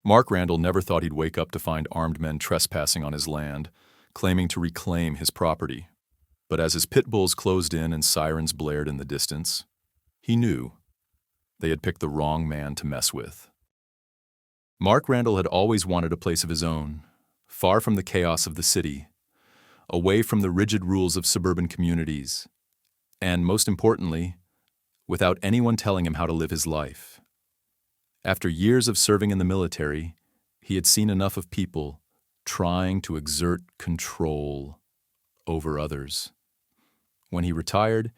Mark Randall never thought he'd wake up to find armed men trespassing on his land, claiming to reclaim his property. But as his pit bulls closed in and sirens blared in the distance, he knew they had picked the wrong man to mess with. Mark Randall had always wanted a place of his own, far from the chaos of the city, away from the rigid rules of suburban communities, and most importantly, without anyone telling him how to live his life. After years of serving in the military, he had seen enough of people trying to exert control over others. When he retired,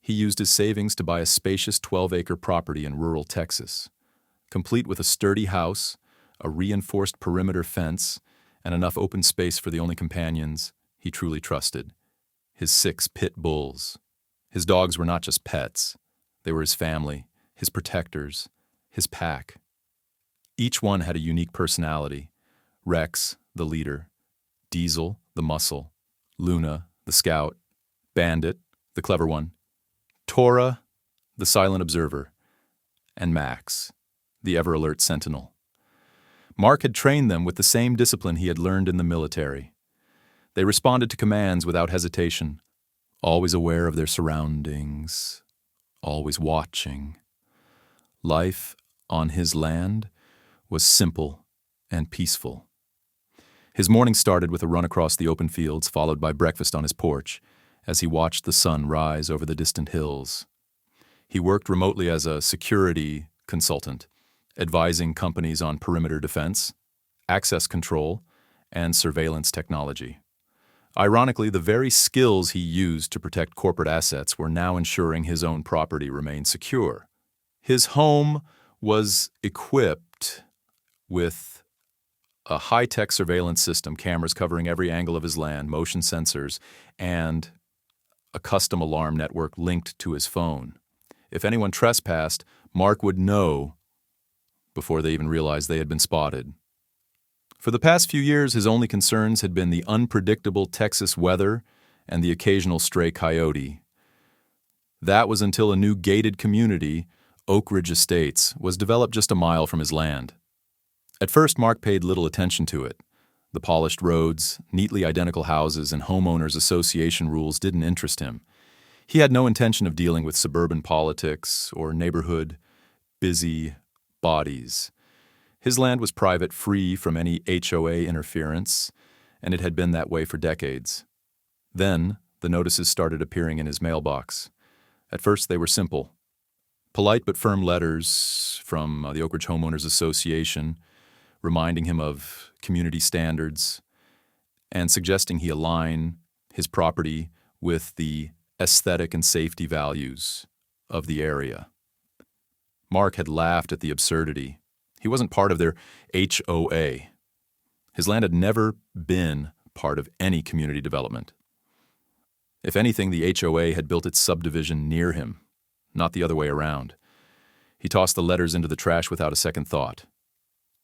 he used his savings to buy a spacious 12-acre property in rural Texas, complete with a sturdy house, a reinforced perimeter fence, and enough open space for the only companions he truly trusted, his 6 pit bulls. His dogs were not just pets. They were his family, his protectors, his pack. Each one had a unique personality. Rex, the leader; Diesel, the muscle; Luna, the scout; Bandit, the clever one; Tora, the silent observer; and Max, the ever-alert sentinel. Mark had trained them with the same discipline he had learned in the military. They responded to commands without hesitation, always aware of their surroundings, always watching. Life on his land was simple and peaceful. His morning started with a run across the open fields, followed by breakfast on his porch, as he watched the sun rise over the distant hills. He worked remotely as a security consultant, advising companies on perimeter defense, access control, and surveillance technology. Ironically, the very skills he used to protect corporate assets were now ensuring his own property remained secure. His home was equipped with a high-tech surveillance system, cameras covering every angle of his land, motion sensors, and a custom alarm network linked to his phone. If anyone trespassed, Mark would know before they even realized they had been spotted. For the past few years, his only concerns had been the unpredictable Texas weather and the occasional stray coyote. That was until a new gated community, Oak Ridge Estates, was developed just a mile from his land. At first, Mark paid little attention to it. The polished roads, neatly identical houses, and homeowners association rules didn't interest him. He had no intention of dealing with suburban politics or neighborhood, busy bodies. His land was private, free from any HOA interference, and it had been that way for decades. Then, the notices started appearing in his mailbox. At first, they were simple. Polite but firm letters from the Oak Ridge Homeowners Association, reminding him of community standards and suggesting he align his property with the aesthetic and safety values of the area. Mark had laughed at the absurdity. He wasn't part of their HOA. His land had never been part of any community development. If anything, the HOA had built its subdivision near him, not the other way around. He tossed the letters into the trash without a second thought.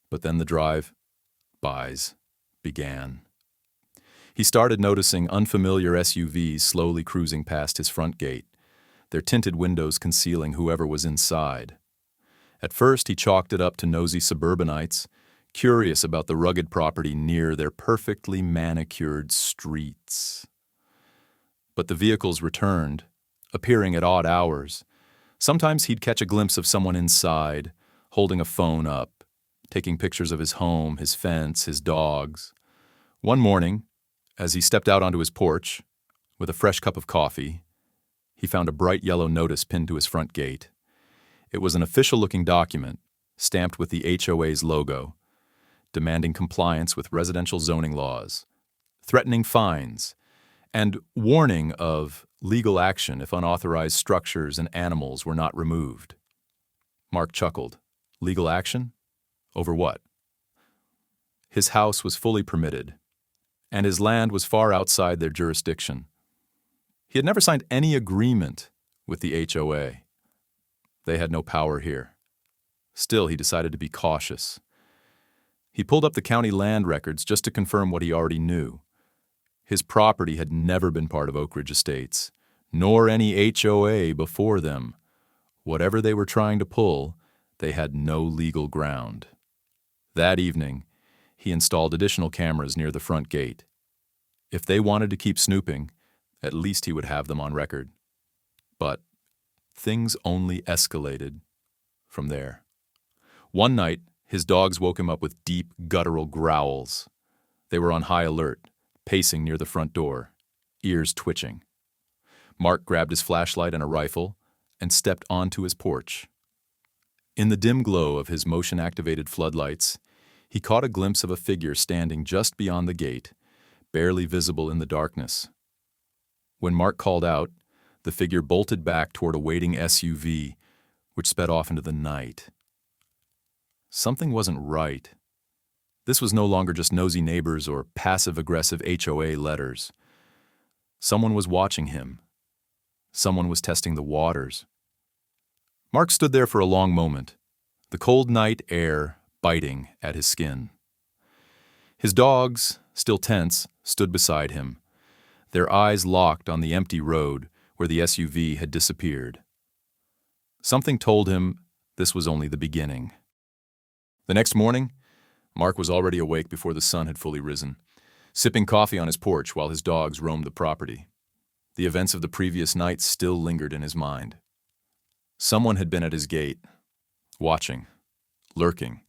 But then the drive-bys began. He started noticing unfamiliar SUVs slowly cruising past his front gate, their tinted windows concealing whoever was inside. At first, he chalked it up to nosy suburbanites, curious about the rugged property near their perfectly manicured streets. But the vehicles returned, appearing at odd hours. Sometimes he'd catch a glimpse of someone inside, holding a phone up, taking pictures of his home, his fence, his dogs. One morning, as he stepped out onto his porch with a fresh cup of coffee, he found a bright yellow notice pinned to his front gate. It was an official-looking document, stamped with the HOA's logo, demanding compliance with residential zoning laws, threatening fines, and warning of legal action if unauthorized structures and animals were not removed. Mark chuckled. Legal action? Over what? His house was fully permitted, and his land was far outside their jurisdiction. He had never signed any agreement with the HOA. They had no power here. Still, he decided to be cautious. He pulled up the county land records just to confirm what he already knew. His property had never been part of Oak Ridge Estates, nor any HOA before them. Whatever they were trying to pull, they had no legal ground. That evening, he installed additional cameras near the front gate. If they wanted to keep snooping, at least he would have them on record. But things only escalated from there. One night, his dogs woke him up with deep, guttural growls. They were on high alert, pacing near the front door, ears twitching. Mark grabbed his flashlight and a rifle and stepped onto his porch. In the dim glow of his motion-activated floodlights, he caught a glimpse of a figure standing just beyond the gate, barely visible in the darkness. When Mark called out, the figure bolted back toward a waiting SUV, which sped off into the night. Something wasn't right. This was no longer just nosy neighbors or passive-aggressive HOA letters. Someone was watching him. Someone was testing the waters. Mark stood there for a long moment, the cold night air biting at his skin. His dogs, still tense, stood beside him, their eyes locked on the empty road where the SUV had disappeared. Something told him this was only the beginning. The next morning, Mark was already awake before the sun had fully risen, sipping coffee on his porch while his dogs roamed the property. The events of the previous night still lingered in his mind. Someone had been at his gate, watching, lurking.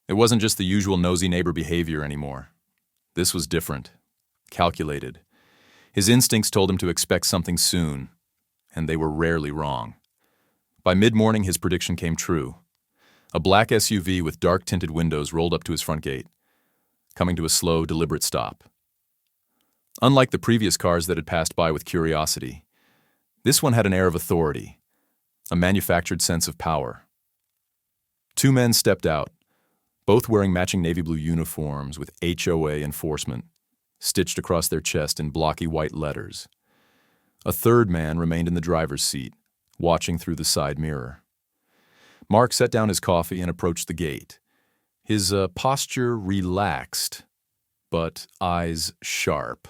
It wasn't just the usual nosy neighbor behavior anymore. This was different, calculated. His instincts told him to expect something soon, and they were rarely wrong. By mid-morning, his prediction came true. A black SUV with dark-tinted windows rolled up to his front gate, coming to a slow, deliberate stop. Unlike the previous cars that had passed by with curiosity, this one had an air of authority, a manufactured sense of power. Two men stepped out, both wearing matching navy blue uniforms with HOA enforcement stitched across their chest in blocky white letters. A third man remained in the driver's seat, watching through the side mirror. Mark set down his coffee and approached the gate, his posture relaxed, but eyes sharp.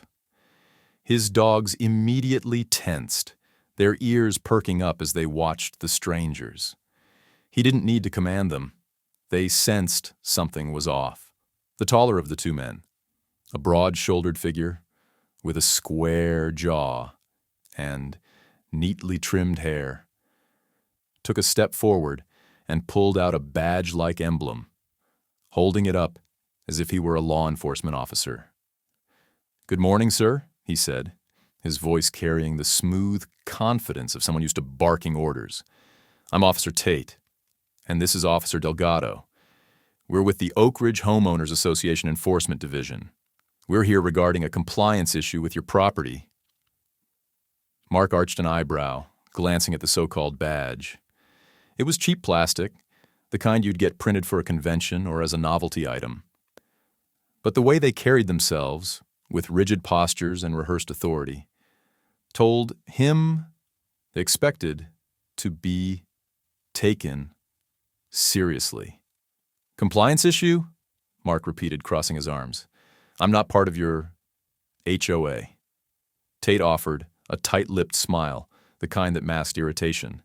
His dogs immediately tensed, their ears perking up as they watched the strangers. He didn't need to command them. They sensed something was off. The taller of the two men, a broad-shouldered figure with a square jaw and neatly trimmed hair, took a step forward and pulled out a badge-like emblem, holding it up as if he were a law enforcement officer. "Good morning, sir," he said, his voice carrying the smooth confidence of someone used to barking orders. "I'm Officer Tate, and this is Officer Delgado. We're with the Oak Ridge Homeowners Association Enforcement Division. We're here regarding a compliance issue with your property." Mark arched an eyebrow, glancing at the so-called badge. It was cheap plastic, the kind you'd get printed for a convention or as a novelty item. But the way they carried themselves, with rigid postures and rehearsed authority, told him they expected to be taken seriously. "Compliance issue?" Mark repeated, crossing his arms. "I'm not part of your HOA." Tate offered a tight-lipped smile, the kind that masked irritation.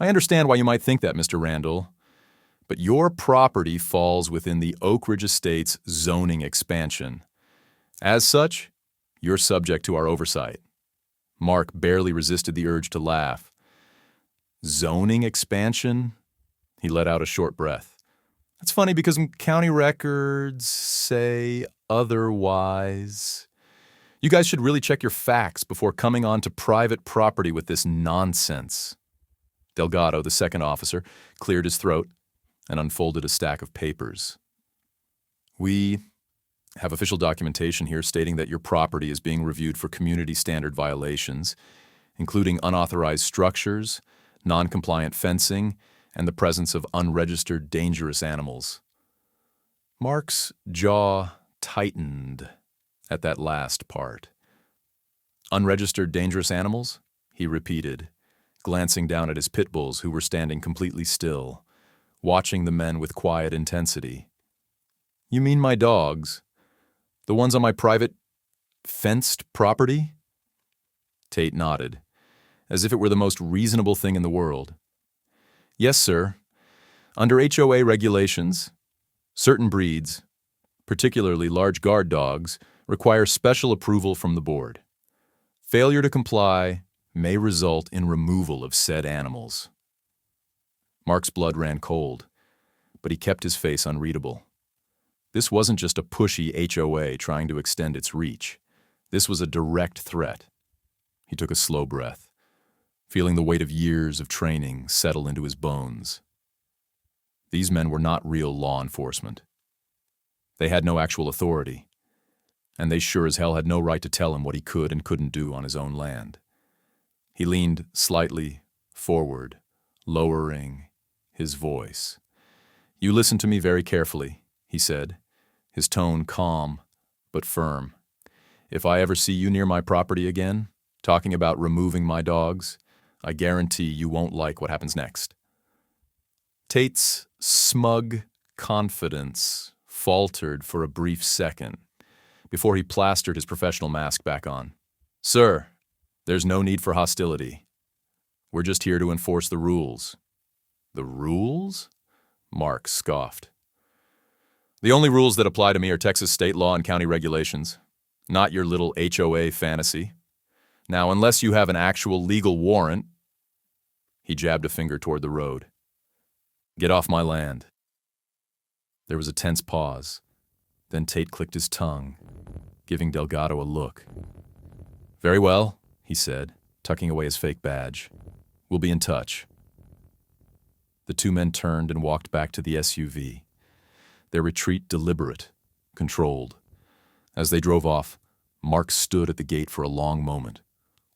"I understand why you might think that, Mr. Randall, but your property falls within the Oak Ridge Estates zoning expansion. As such, you're subject to our oversight." Mark barely resisted the urge to laugh. "Zoning expansion?" He let out a short breath. "That's funny because county records say otherwise. You guys should really check your facts before coming onto private property with this nonsense." Delgado, the second officer, cleared his throat and unfolded a stack of papers. "We have official documentation here stating that your property is being reviewed for community standard violations, including unauthorized structures, non-compliant fencing, and the presence of unregistered dangerous animals." Mark's jaw tightened at that last part. "Unregistered dangerous animals?" he repeated, glancing down at his pit bulls who were standing completely still, watching the men with quiet intensity. "You mean my dogs? The ones on my private, fenced property?" Tate nodded, as if it were the most reasonable thing in the world. "Yes, sir. Under HOA regulations, Certain breeds, particularly large guard dogs, require special approval from the board. Failure to comply may result in removal of said animals. Mark's blood ran cold, but he kept his face unreadable. This wasn't just a pushy HOA trying to extend its reach. This was a direct threat. He took a slow breath, feeling the weight of years of training settle into his bones. These men were not real law enforcement. They had no actual authority, and they sure as hell had no right to tell him what he could and couldn't do on his own land. He leaned slightly forward, lowering his voice. "You listen to me very carefully," he said, his tone calm but firm. "If I ever see you near my property again, talking about removing my dogs, I guarantee you won't like what happens next." Tate's smug confidence faltered for a brief second before he plastered his professional mask back on. "Sir, there's no need for hostility. We're just here to enforce the rules." "The rules?" Mark scoffed. "The only rules that apply to me are Texas state law and county regulations, not your little HOA fantasy. Now, unless you have an actual legal warrant," he jabbed a finger toward the road, "get off my land." There was a tense pause. Then Tate clicked his tongue, giving Delgado a look. "Very well," he said, tucking away his fake badge. "We'll be in touch." The two men turned and walked back to the SUV, their retreat deliberate, controlled. As they drove off, Mark stood at the gate for a long moment,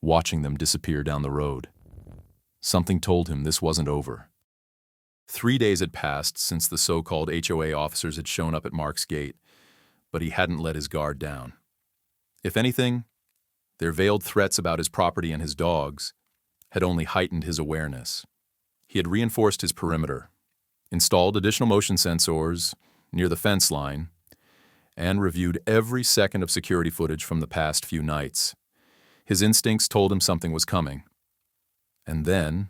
watching them disappear down the road. Something told him this wasn't over. 3 days had passed since the so-called HOA officers had shown up at Mark's gate, but he hadn't let his guard down. If anything, their veiled threats about his property and his dogs had only heightened his awareness. He had reinforced his perimeter, installed additional motion sensors near the fence line, and reviewed every second of security footage from the past few nights. His instincts told him something was coming. And then,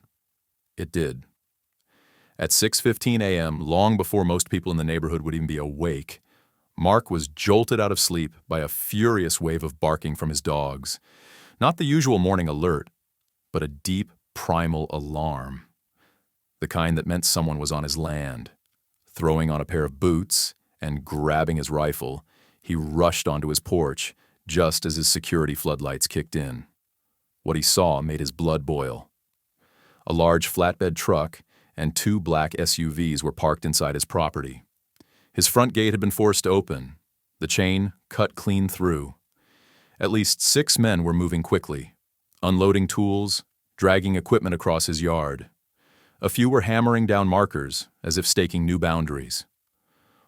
it did. At 6:15 a.m., long before most people in the neighborhood would even be awake, Mark was jolted out of sleep by a furious wave of barking from his dogs. Not the usual morning alert, but a deep, primal alarm. The kind that meant someone was on his land. Throwing on a pair of boots and grabbing his rifle, he rushed onto his porch just as his security floodlights kicked in. What he saw made his blood boil. A large flatbed truck and 2 black SUVs were parked inside his property. His front gate had been forced open, the chain cut clean through. At least 6 men were moving quickly, unloading tools, dragging equipment across his yard. A few were hammering down markers as if staking new boundaries.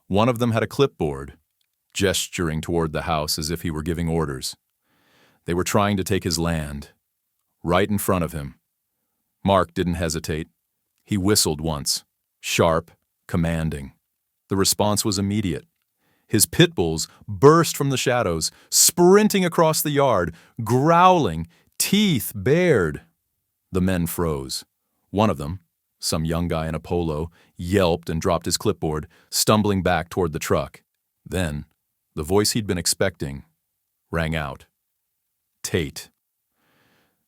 One of them had a clipboard, gesturing toward the house as if he were giving orders. They were trying to take his land, right in front of him. Mark didn't hesitate. He whistled once, sharp, commanding. The response was immediate. His pitbulls burst from the shadows, sprinting across the yard, growling, teeth bared. The men froze. One of them, some young guy in a polo, yelped and dropped his clipboard, stumbling back toward the truck. Then, the voice he'd been expecting rang out. Tate.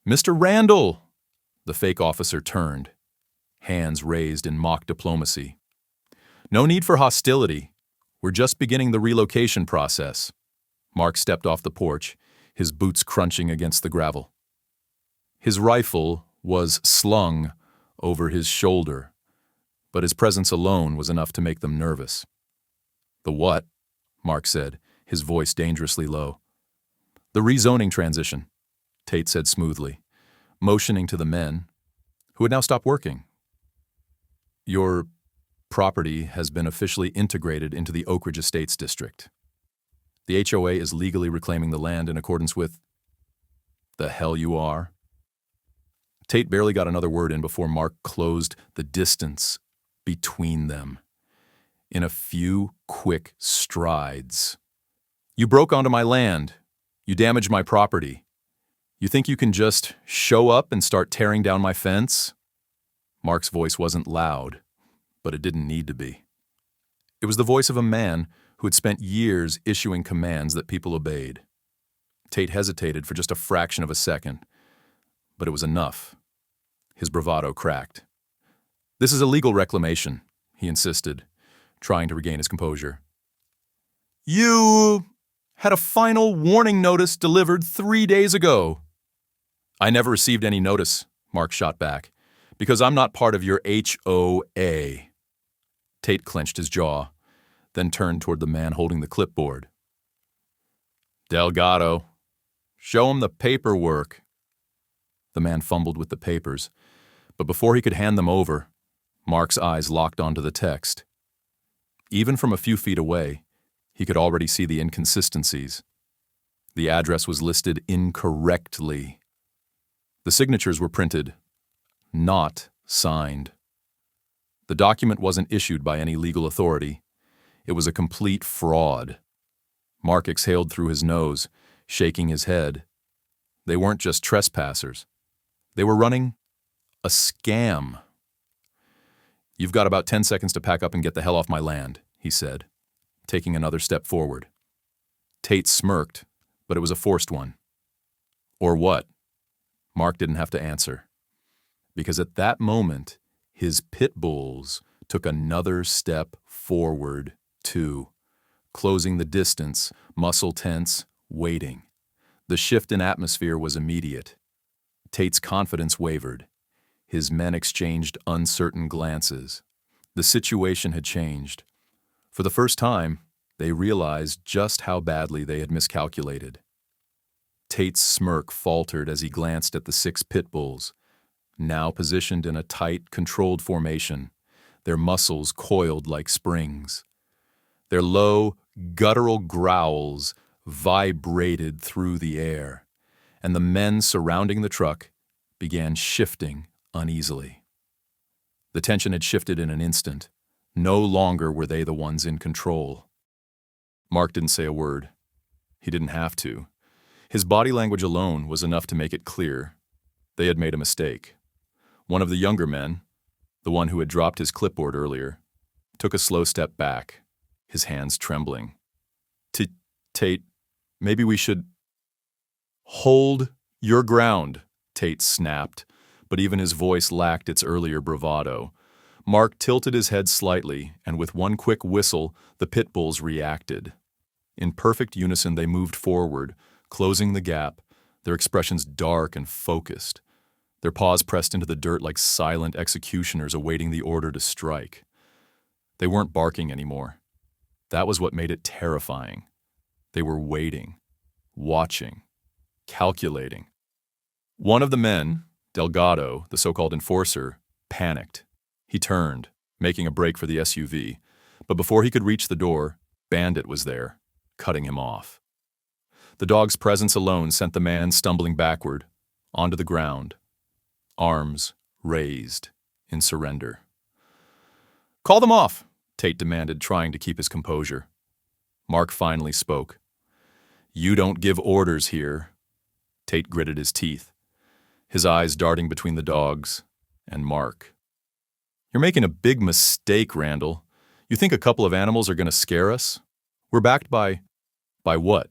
"Mr. Randall!" The fake officer turned, hands raised in mock diplomacy. "No need for hostility. We're just beginning the relocation process." Mark stepped off the porch, his boots crunching against the gravel. His rifle was slung over his shoulder, but his presence alone was enough to make them nervous. "The what?" Mark said, his voice dangerously low. "The rezoning transition," Tate said smoothly, motioning to the men, who had now stopped working. "Your property has been officially integrated into the Oak Ridge Estates District. The HOA is legally reclaiming the land in accordance with..." "The hell you are?" Tate barely got another word in before Mark closed the distance between them in a few quick strides. "You broke onto my land. You damaged my property. You think you can just show up and start tearing down my fence?" Mark's voice wasn't loud, but it didn't need to be. It was the voice of a man who had spent years issuing commands that people obeyed. Tate hesitated for just a fraction of a second, but it was enough. His bravado cracked. "This is illegal reclamation," he insisted, trying to regain his composure. "You had a final warning notice delivered 3 days ago." "I never received any notice," Mark shot back, "because I'm not part of your HOA." Tate clenched his jaw, then turned toward the man holding the clipboard. "Delgado, show him the paperwork." The man fumbled with the papers, but before he could hand them over, Mark's eyes locked onto the text. Even from a few feet away, he could already see the inconsistencies. The address was listed incorrectly. The signatures were printed, not signed. The document wasn't issued by any legal authority. It was a complete fraud. Mark exhaled through his nose, shaking his head. They weren't just trespassers. They were running a scam. "You've got about 10 seconds to pack up and get the hell off my land," he said, taking another step forward. Tate smirked, but it was a forced one. "Or what?" Mark didn't have to answer, because at that moment, his pit bulls took another step forward, too, closing the distance, muscle tense, waiting. The shift in atmosphere was immediate. Tate's confidence wavered. His men exchanged uncertain glances. The situation had changed. For the first time, they realized just how badly they had miscalculated. Tate's smirk faltered as he glanced at the 6 pit bulls, now positioned in a tight, controlled formation, their muscles coiled like springs. Their low, guttural growls vibrated through the air, and the men surrounding the truck began shifting uneasily. The tension had shifted in an instant. No longer were they the ones in control. Mark didn't say a word. He didn't have to. His body language alone was enough to make it clear. They had made a mistake. One of the younger men, the one who had dropped his clipboard earlier, took a slow step back, his hands trembling. "Tate, maybe we should—" "Hold your ground," Tate snapped, but even his voice lacked its earlier bravado. Mark tilted his head slightly, and with one quick whistle, the pit bulls reacted. In perfect unison, they moved forward, closing the gap, their expressions dark and focused. Their paws pressed into the dirt like silent executioners awaiting the order to strike. They weren't barking anymore. That was what made it terrifying. They were waiting, watching, calculating. One of the men, Delgado, the so-called enforcer, panicked. He turned, making a break for the SUV, but before he could reach the door, Bandit was there, cutting him off. The dog's presence alone sent the man stumbling backward, onto the ground, arms raised in surrender. "Call them off," Tate demanded, trying to keep his composure. Mark finally spoke. "You don't give orders here." Tate gritted his teeth, his eyes darting between the dogs and Mark. "You're making a big mistake, Randall. You think a couple of animals are going to scare us? We're backed by what?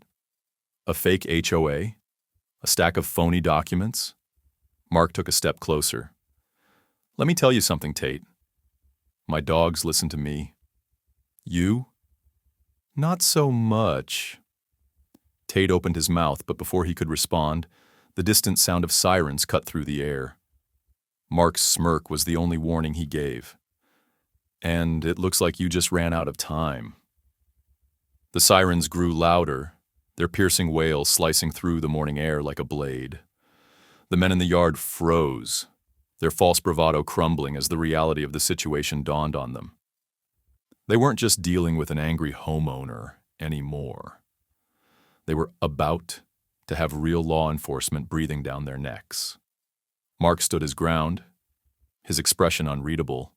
A fake HOA? A stack of phony documents?" Mark took a step closer. "Let me tell you something, Tate. My dogs listen to me. You? Not so much." Tate opened his mouth, but before he could respond, the distant sound of sirens cut through the air. Mark's smirk was the only warning he gave. "And it looks like you just ran out of time." The sirens grew louder, their piercing wail slicing through the morning air like a blade. The men in the yard froze, their false bravado crumbling as the reality of the situation dawned on them. They weren't just dealing with an angry homeowner anymore. They were about to have real law enforcement breathing down their necks. Mark stood his ground, his expression unreadable,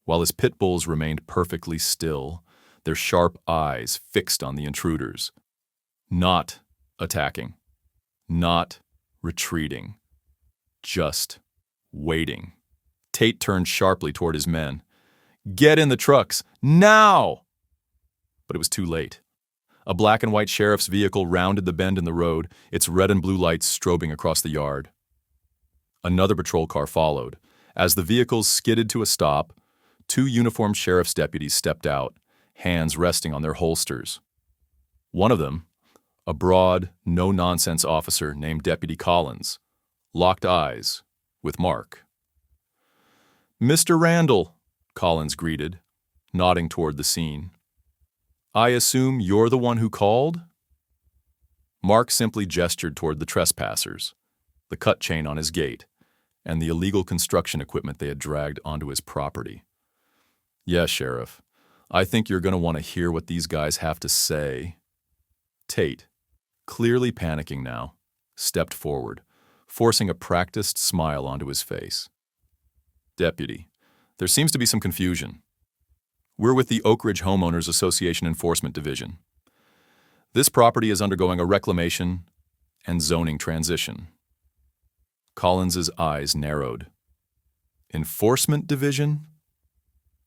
while his pit bulls remained perfectly still, their sharp eyes fixed on the intruders. Not attacking, not retreating, just waiting. Tate turned sharply toward his men. "Get in the trucks, now!" but it was too late. A black and white sheriff's vehicle rounded the bend in the road, its red and blue lights strobing across the yard. Another patrol car followed. As the vehicles skidded to a stop, two uniformed sheriff's deputies stepped out, hands resting on their holsters. One of them, a broad, no-nonsense officer named Deputy Collins, locked eyes with Mark. "Mr. Randall," Collins greeted, nodding toward the scene. "I assume you're the one who called?" Mark simply gestured toward the trespassers, the cut chain on his gate, and the illegal construction equipment they had dragged onto his property. "Yes, Sheriff. I think you're going to want to hear what these guys have to say." Tate, clearly panicking now, stepped forward, forcing a practiced smile onto his face. "Deputy, there seems to be some confusion. We're with the Oak Ridge Homeowners Association Enforcement Division. This property is undergoing a reclamation and zoning transition." Collins's eyes narrowed. "Enforcement Division?"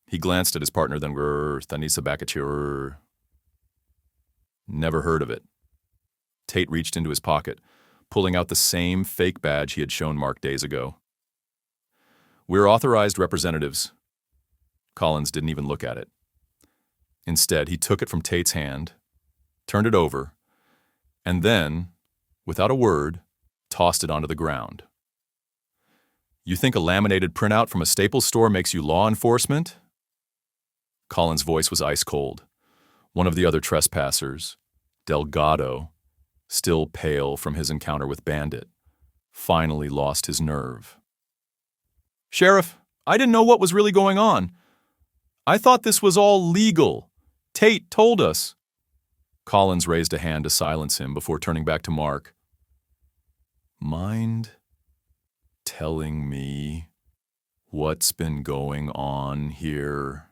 He glanced at his partner, then Thanisa Bakatir. "Never heard of it." Tate reached into his pocket, pulling out the same fake badge he had shown Mark days ago. "We're authorized representatives." Collins didn't even look at it. Instead, he took it from Tate's hand, turned it over, and then, without a word, tossed it onto the ground. "You think a laminated printout from a Staples store makes you law enforcement?" Collins' voice was ice cold. One of the other trespassers, Delgado, still pale from his encounter with Bandit, finally lost his nerve. "Sheriff, I didn't know what was really going on. I thought this was all legal. Tate told us." Collins raised a hand to silence him before turning back to Mark. "Mind telling me what's been going on here?"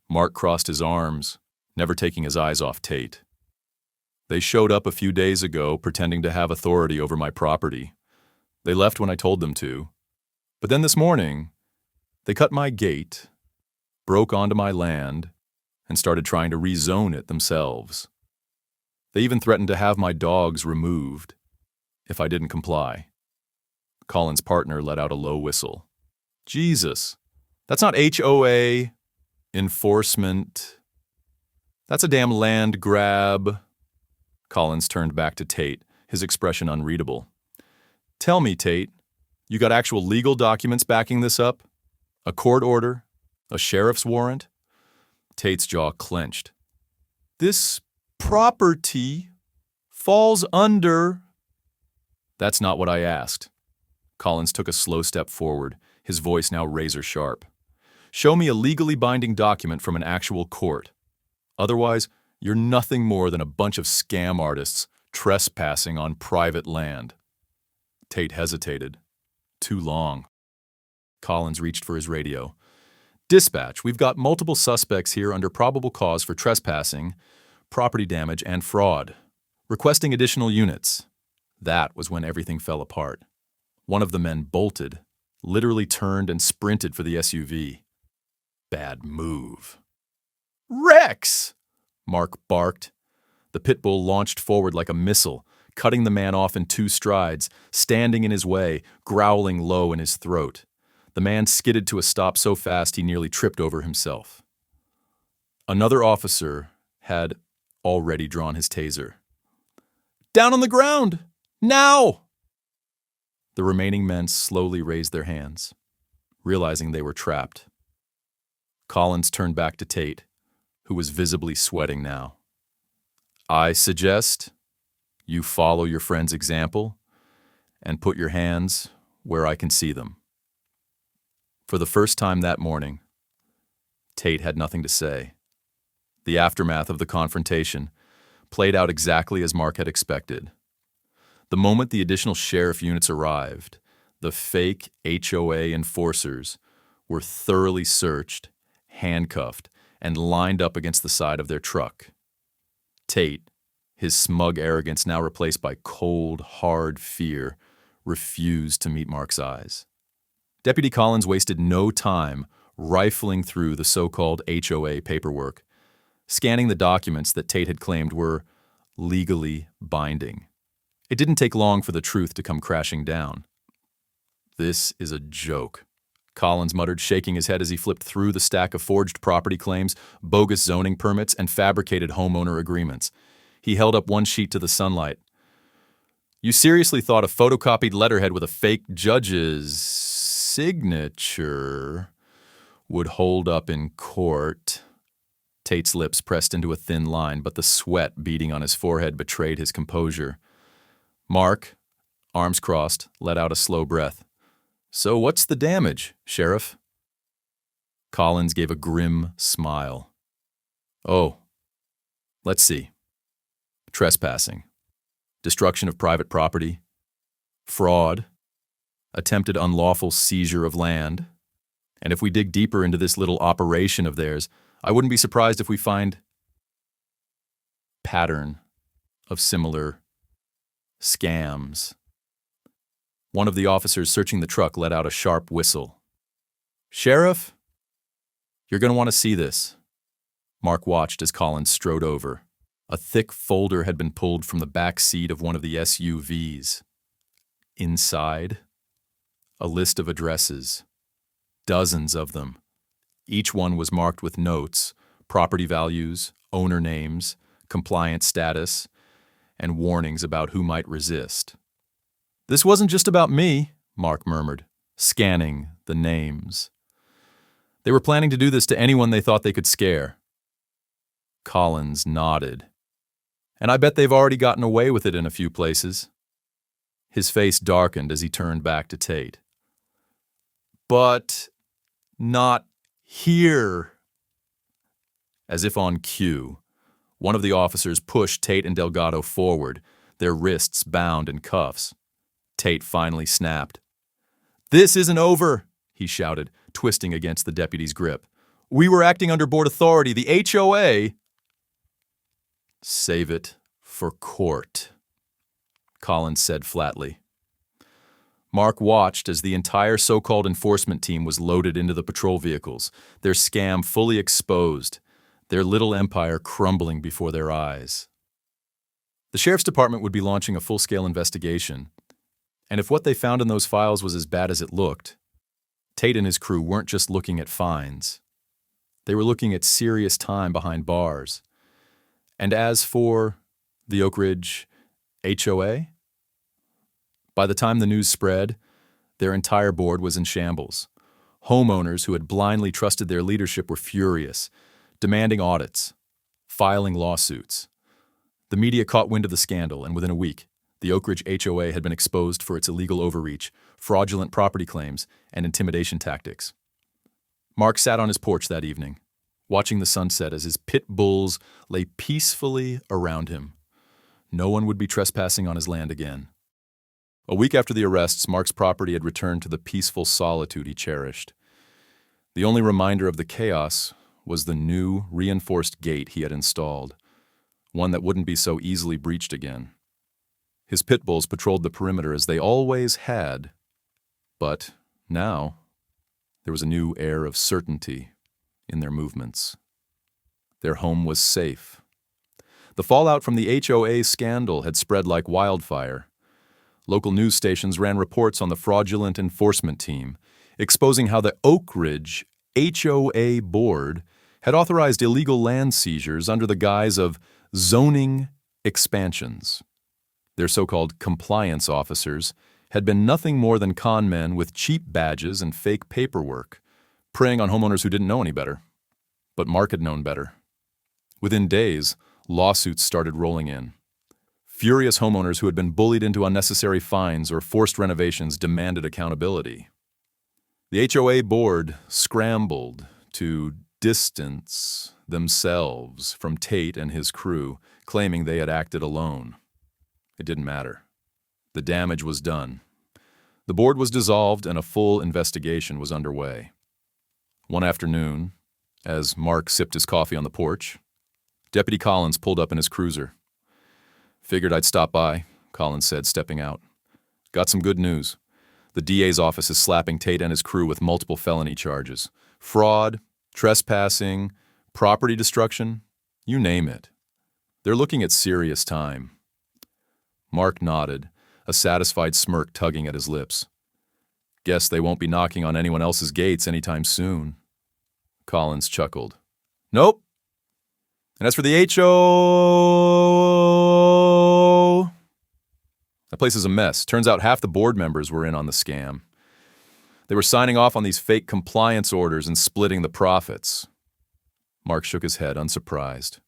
Mark crossed his arms, never taking his eyes off Tate. "They showed up a few days ago pretending to have authority over my property. They left when I told them to. But then this morning, they cut my gate, broke onto my land, and started trying to rezone it themselves. They even threatened to have my dogs removed if I didn't comply." Collins' partner let out a low whistle. "Jesus, that's not HOA enforcement. That's a damn land grab." Collins turned back to Tate, his expression unreadable. "Tell me, Tate, you got actual legal documents backing this up? A court order? A sheriff's warrant?" Tate's jaw clenched. "This property falls under—" "That's not what I asked." Collins took a slow step forward, his voice now razor-sharp. "Show me a legally binding document from an actual court. Otherwise, you're nothing more than a bunch of scam artists trespassing on private land." Tate hesitated. Too long. Collins reached for his radio. "Dispatch, we've got multiple suspects here under probable cause for trespassing, property damage, and fraud. Requesting additional units." That was when everything fell apart. One of the men bolted, literally turned and sprinted for the SUV. Bad move. "Rex!" Mark barked. The Pitbull launched forward like a missile, cutting the man off in 2 strides, standing in his way, growling low in his throat. The man skidded to a stop so fast he nearly tripped over himself. Another officer had already drawn his taser. "Down on the ground! Now!" The remaining men slowly raised their hands, realizing they were trapped. Collins turned back to Tate, who was visibly sweating now. "I suggest you follow your friend's example and put your hands where I can see them." For the first time that morning, Tate had nothing to say. The aftermath of the confrontation played out exactly as Mark had expected. The moment the additional sheriff units arrived, the fake HOA enforcers were thoroughly searched, handcuffed, and lined up against the side of their truck. Tate, his smug arrogance now replaced by cold, hard fear, refused to meet Mark's eyes. Deputy Collins wasted no time rifling through the so-called HOA paperwork. scanning the documents that Tate had claimed were legally binding. It didn't take long for the truth to come crashing down. "This is a joke," Collins muttered, shaking his head as he flipped through the stack of forged property claims, bogus zoning permits, and fabricated homeowner agreements. He held up one sheet to the sunlight. "You seriously thought a photocopied letterhead with a fake judge's signature would hold up in court?" Tate's lips pressed into a thin line, but the sweat beading on his forehead betrayed his composure. Mark, arms crossed, let out a slow breath. "So what's the damage, Sheriff?" Collins gave a grim smile. "Oh, let's see. Trespassing, destruction of private property, fraud, attempted unlawful seizure of land. And if we dig deeper into this little operation of theirs, I wouldn't be surprised if we find pattern of similar scams." One of the officers searching the truck let out a sharp whistle. "Sheriff, you're going to want to see this." Mark watched as Collins strode over. A thick folder had been pulled from the back seat of one of the SUVs. Inside, a list of addresses. Dozens of them. Each one was marked with notes, property values, owner names, compliance status, and warnings about who might resist. "This wasn't just about me," Mark murmured, scanning the names. "They were planning to do this to anyone they thought they could scare." Collins nodded. "And I bet they've already gotten away with it in a few places." His face darkened as he turned back to Tate. "But not here." As if on cue, one of the officers pushed Tate and Delgado forward, their wrists bound in cuffs. Tate finally snapped. "This isn't over," he shouted, twisting against the deputy's grip. "We were acting under board authority. The HOA—" "Save it for court," Collins said flatly. Mark watched as the entire so-called enforcement team was loaded into the patrol vehicles, their scam fully exposed, their little empire crumbling before their eyes. The sheriff's department would be launching a full-scale investigation, and if what they found in those files was as bad as it looked, Tate and his crew weren't just looking at fines. They were looking at serious time behind bars. And as for the Oak Ridge HOA, by the time the news spread, their entire board was in shambles. Homeowners who had blindly trusted their leadership were furious, demanding audits, filing lawsuits. The media caught wind of the scandal, and within a week, the Oak Ridge HOA had been exposed for its illegal overreach, fraudulent property claims, and intimidation tactics. Mark sat on his porch that evening, watching the sunset as his pit bulls lay peacefully around him. No one would be trespassing on his land again. A week after the arrests, Mark's property had returned to the peaceful solitude he cherished. The only reminder of the chaos was the new, reinforced gate he had installed, one that wouldn't be so easily breached again. His pit bulls patrolled the perimeter as they always had, but now there was a new air of certainty in their movements. Their home was safe. The fallout from the HOA scandal had spread like wildfire. Local news stations ran reports on the fraudulent enforcement team, exposing how the Oak Ridge HOA board had authorized illegal land seizures under the guise of zoning expansions. Their so-called compliance officers had been nothing more than con men with cheap badges and fake paperwork, preying on homeowners who didn't know any better. But Mark had known better. Within days, lawsuits started rolling in. Furious homeowners who had been bullied into unnecessary fines or forced renovations demanded accountability. The HOA board scrambled to distance themselves from Tate and his crew, claiming they had acted alone. It didn't matter. The damage was done. The board was dissolved and a full investigation was underway. One afternoon, as Mark sipped his coffee on the porch, Deputy Collins pulled up in his cruiser. "Figured I'd stop by," Collins said, stepping out. "Got some good news. The DA's office is slapping Tate and his crew with multiple felony charges. Fraud, trespassing, property destruction. You name it. They're looking at serious time. Mark nodded, a satisfied smirk tugging at his lips. Guess they won't be knocking on anyone else's gates anytime soon. Collins chuckled. Nope. And as for the HOA, that place is a mess. Turns out half the board members were in on the scam. They were signing off on these fake compliance orders and splitting the profits. Mark shook his head, unsurprised.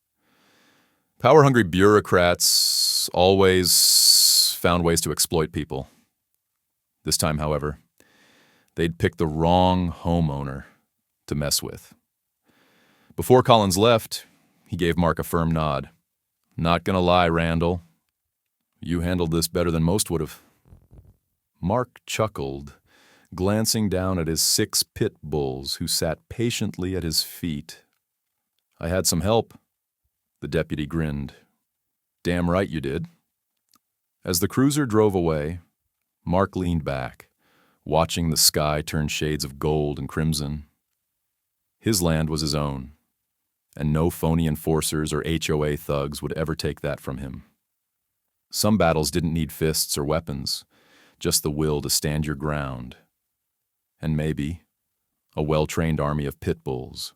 Power-hungry bureaucrats always found ways to exploit people. This time, however, they'd picked the wrong homeowner to mess with. Before Collins left, he gave Mark a firm nod. Not gonna lie, Randall. You handled this better than most would have. Mark chuckled, glancing down at his 6 pit bulls who sat patiently at his feet. I had some help. The deputy grinned. Damn right you did. As the cruiser drove away, Mark leaned back, watching the sky turn shades of gold and crimson. His land was his own, and no phony enforcers or HOA thugs would ever take that from him. Some battles didn't need fists or weapons, just the will to stand your ground. And maybe a well-trained army of pit bulls.